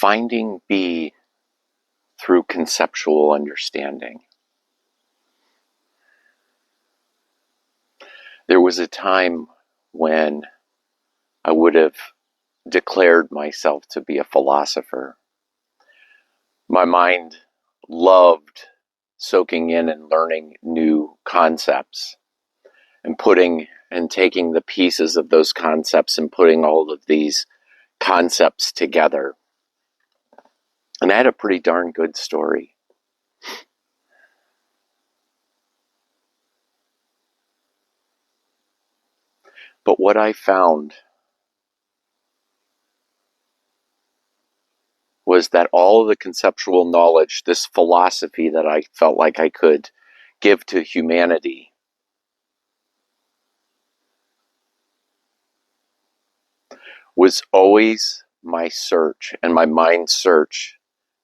Finding B through conceptual understanding. There was a time when I would have declared myself to be a philosopher. My mind loved soaking in and learning new concepts and taking the pieces of those concepts and putting all of these concepts together. And I had a pretty darn good story. But what I found was that all of the conceptual knowledge, this philosophy that I felt like I could give to humanity, was always my search and my mind's search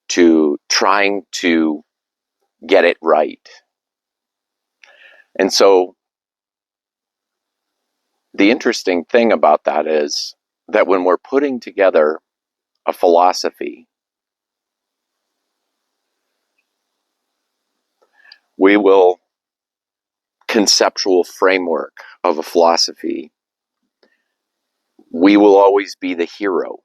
to trying to get it right. And so the interesting thing about that is that when we're putting together a philosophy, we will conceptual framework of a philosophy, we will always be the hero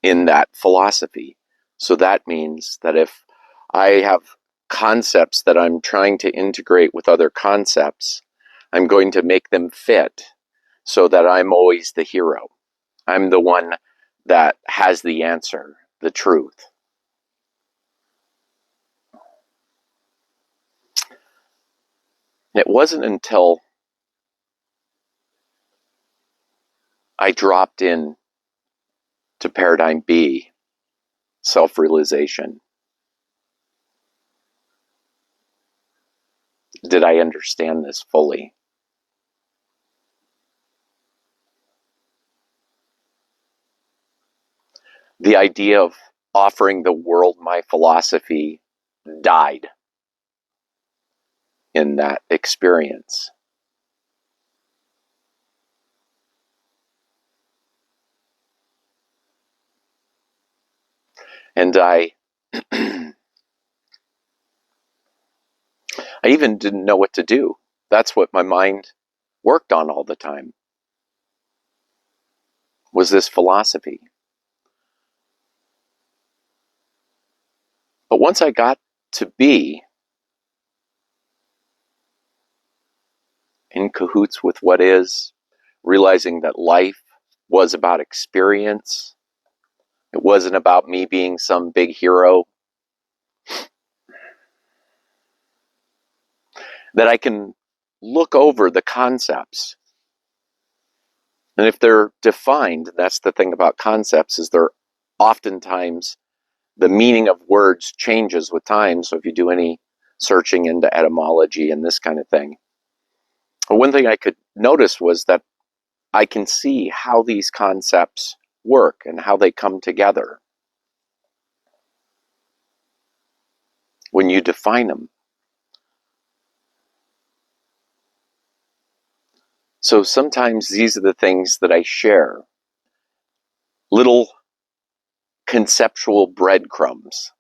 in that philosophy. So that means that if I have concepts that I'm trying to integrate with other concepts, I'm going to make them fit so that I'm always the hero. I'm the one that has the answer, the truth. It wasn't until I dropped in to paradigm B, self-realization, did I understand this fully. The idea of offering the world my philosophy died in that experience. And I even didn't know what to do. That's what my mind worked on all the time, was this philosophy. But once I got to be in cahoots with what is, realizing that life was about experience, it wasn't about me being some big hero, that I can look over the concepts. And if they're defined, that's the thing about concepts, is they're oftentimes, the meaning of words changes with time. So if you do any searching into etymology and this kind of thing, one thing I could notice was that I can see how these concepts work and how they come together when you define them. So sometimes these are the things that I share, little conceptual breadcrumbs.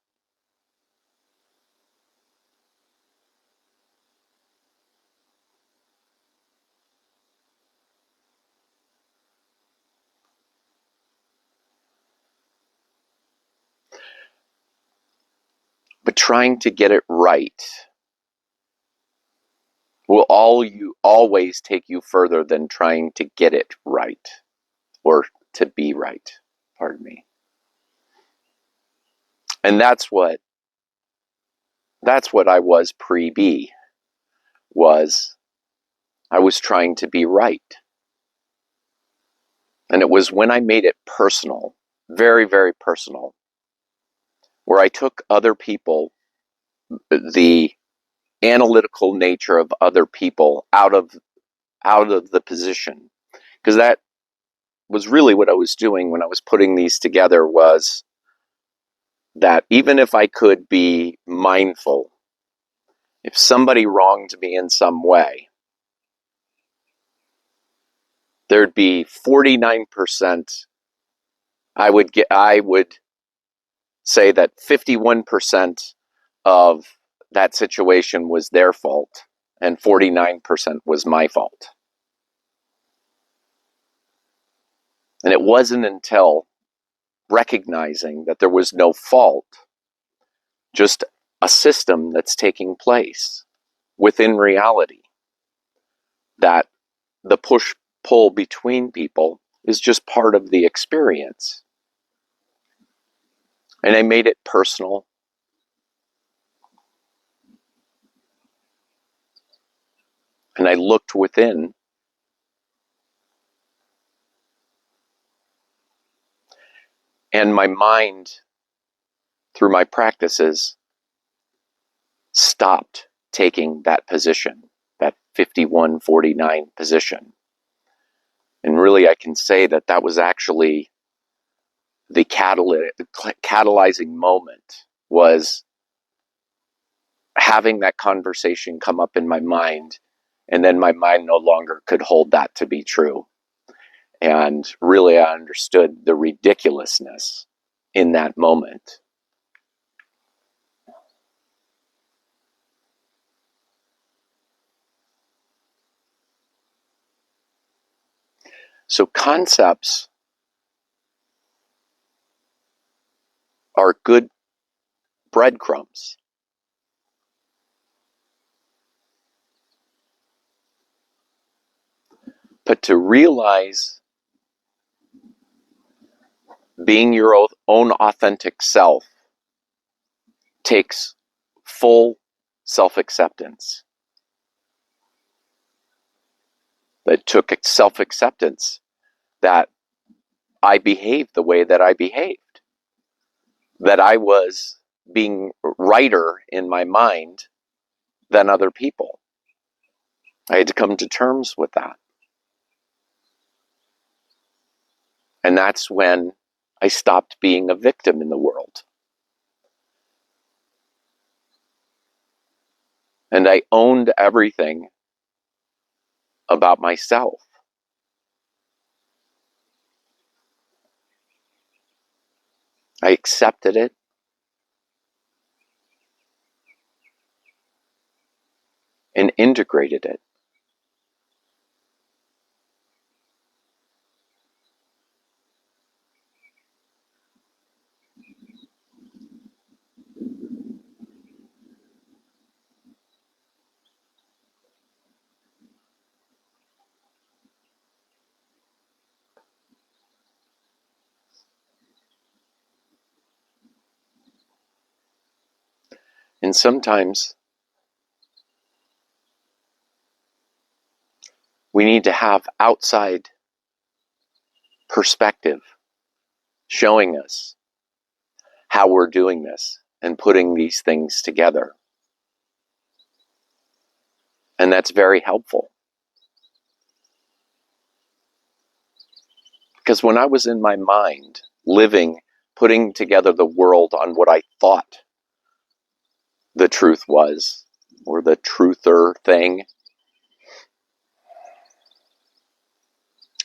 But trying to get it right will always take you further than trying to get it right, or to be right, pardon me. And that's what I was pre-B, was I was trying to be right. And it was when I made it personal, very, very personal, where I took other people, the analytical nature of other people, out of the position. Because that was really what I was doing when I was putting these together, was that even if I could be mindful, if somebody wronged me in some way, there'd be 49% I would say that 51% of that situation was their fault and 49% was my fault. And it wasn't until recognizing that there was no fault, just a system that's taking place within reality, that the push-pull between people is just part of the experience. And I made it personal. And I looked within. And my mind, through my practices, stopped taking that position, that 51-49 position. And really, I can say that that was actually the catalyzing moment, was having that conversation come up in my mind, and then my mind no longer could hold that to be true. And really, I understood the ridiculousness in that moment. So concepts are good breadcrumbs. But to realize being your own authentic self takes full self-acceptance. It took self-acceptance that I behaved the way that I behaved, that I was being righter in my mind than other people. I had to come to terms with that. And that's when I stopped being a victim in the world. And I owned everything about myself. I accepted it. And integrated it. And sometimes we need to have outside perspective showing us how we're doing this and putting these things together. And that's very helpful. Because when I was in my mind, living, putting together the world on what I thought the truth was, or the truther thing,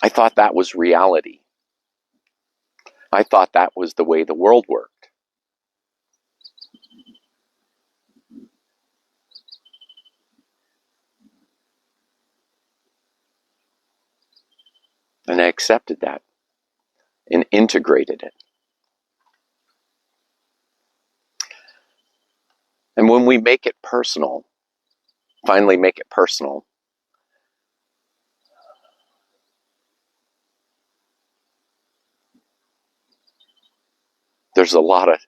I thought that was reality. I thought that was the way the world worked. And I accepted that and integrated it. And when we make it personal, finally make it personal, there's a lot of,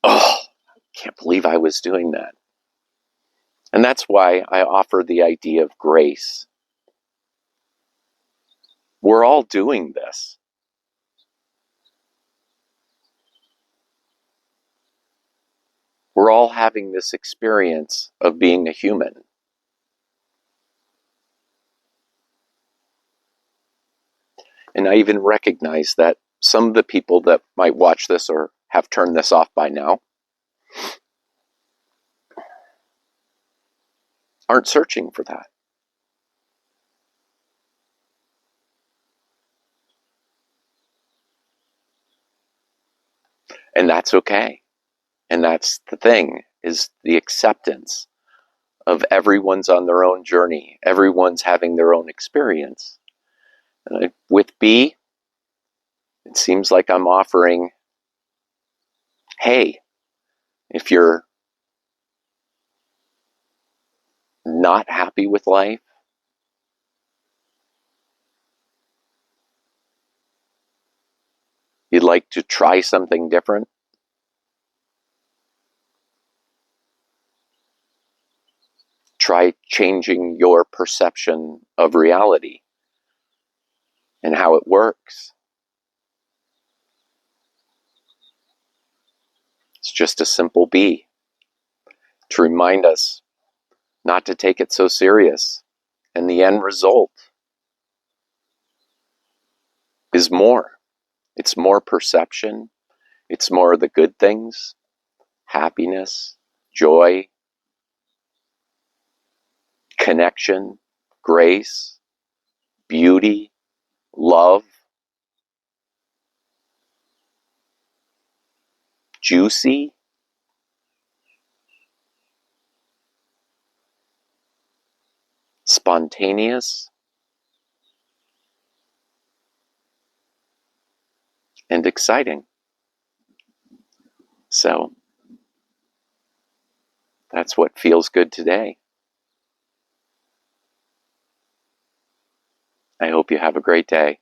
oh, can't believe I was doing that. And that's why I offer the idea of grace. We're all doing this. We're all having this experience of being a human. And I even recognize that some of the people that might watch this or have turned this off by now aren't searching for that. And that's okay. And that's the thing, is the acceptance of everyone's on their own journey. Everyone's having their own experience. With B, it seems like I'm offering, hey, if you're not happy with life, you'd like to try something different, try changing your perception of reality and how it works. It's just a simple B to remind us not to take it so serious. And the end result is more. It's more perception. It's more of the good things, happiness, joy, connection, grace, beauty, love, juicy, spontaneous, and exciting. So that's what feels good today. I hope you have a great day.